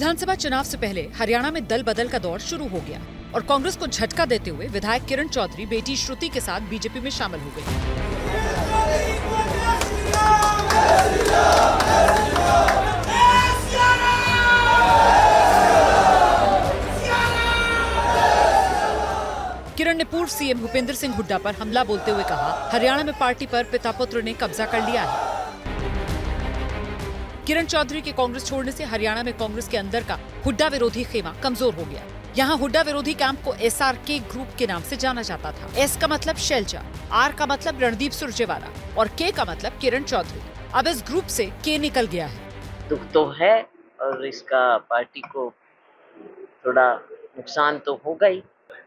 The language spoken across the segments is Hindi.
विधानसभा चुनाव से पहले हरियाणा में दल बदल का दौर शुरू हो गया और कांग्रेस को झटका देते हुए विधायक किरण चौधरी बेटी श्रुति के साथ बीजेपी में शामिल हो गई। किरण ने पूर्व सीएम भूपेंद्र सिंह हुड्डा पर हमला बोलते हुए कहा, हरियाणा में पार्टी पर पिता पुत्र ने कब्जा कर लिया है। किरण चौधरी के कांग्रेस छोड़ने से हरियाणा में कांग्रेस के अंदर का हुड्डा विरोधी खेमा कमजोर हो गया। यहाँ हुड्डा विरोधी कैंप को SRK ग्रुप के नाम से जाना जाता था। S का मतलब शैलजा, R का मतलब रणदीप सुरजेवाला और K का मतलब किरण चौधरी। अब इस ग्रुप से K निकल गया है। दुख तो है और इसका पार्टी को थोड़ा नुकसान तो होगा ही।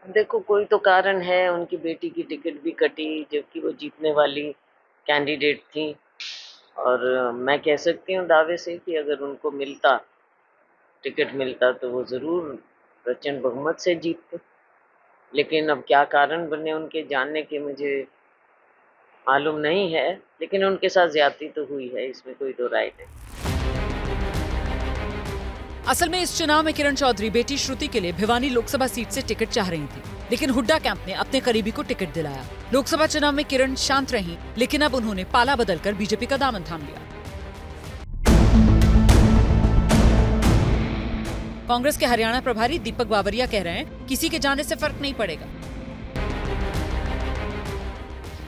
देखो, कोई तो कारण है। उनकी बेटी की टिकट भी कटी जबकि वो जीतने वाली कैंडिडेट थी, और मैं कह सकती हूँ दावे से कि अगर उनको टिकट मिलता तो वो जरूर प्रचंड बहुमत से जीतते। लेकिन अब क्या कारण बने उनके जानने के मुझे मालूम नहीं है, लेकिन उनके साथ ज्यादती तो हुई है, इसमें कोई दो राय नहीं। असल में इस चुनाव में किरण चौधरी बेटी श्रुति के लिए भिवानी लोकसभा सीट से टिकट चाह रही थी, लेकिन हुड्डा कैंप ने अपने करीबी को टिकट दिलाया। लोकसभा चुनाव में किरण शांत रही, लेकिन अब उन्होंने पाला बदलकर बीजेपी का दामन थाम लिया। कांग्रेस के हरियाणा प्रभारी दीपक बावरिया कह रहे हैं, किसी के जाने से फर्क नहीं पड़ेगा।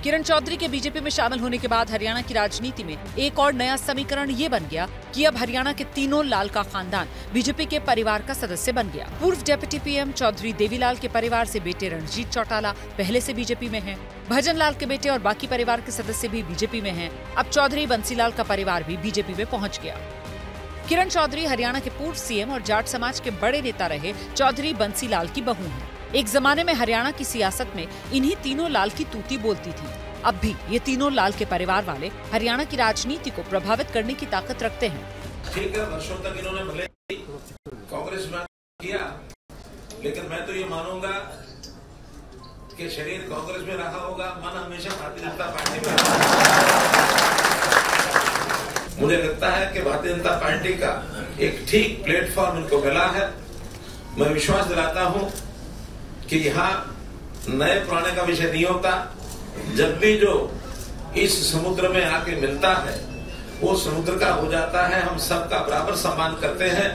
किरण चौधरी के बीजेपी में शामिल होने के बाद हरियाणा की राजनीति में एक और नया समीकरण ये बन गया कि अब हरियाणा के तीनों लाल का खानदान बीजेपी के परिवार का सदस्य बन गया। पूर्व डिप्टी पीएम चौधरी देवीलाल के परिवार से बेटे रणजीत चौटाला पहले से बीजेपी में हैं। भजन लाल के बेटे और बाकी परिवार के सदस्य भी बीजेपी में हैं। अब चौधरी बंसीलाल का परिवार भी बीजेपी में पहुंच गया। किरण चौधरी हरियाणा के पूर्व सीएम और जाट समाज के बड़े नेता रहे चौधरी बंसीलाल की बहू हैं। एक जमाने में हरियाणा की सियासत में इन्हीं तीनों लाल की तूती बोलती थी। अब भी ये तीनों लाल के परिवार वाले हरियाणा की राजनीति को प्रभावित करने की ताकत रखते हैं। ठीक है, वर्षों तक इन्होंने भले कांग्रेस में किया, लेकिन मैं तो ये मानूंगा कि शरीर कांग्रेस में रहा होगा, मन हमेशा भारतीय जनता पार्टी में रहा। मुझे लगता है कि भारतीय जनता पार्टी का एक ठीक प्लेटफॉर्म इनको मिला है। मैं विश्वास दिलाता हूं कि यहाँ नए पुराने का विषय नहीं होता। जब भी जो इस समुद्र में आके मिलता है वो समुद्र का हो जाता है। हम सबका बराबर सम्मान करते हैं।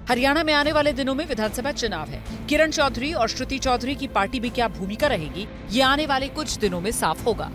हरियाणा में आने वाले दिनों में विधानसभा चुनाव है। किरण चौधरी और श्रुति चौधरी की पार्टी में क्या भूमिका रहेगी, ये आने वाले कुछ दिनों में साफ होगा।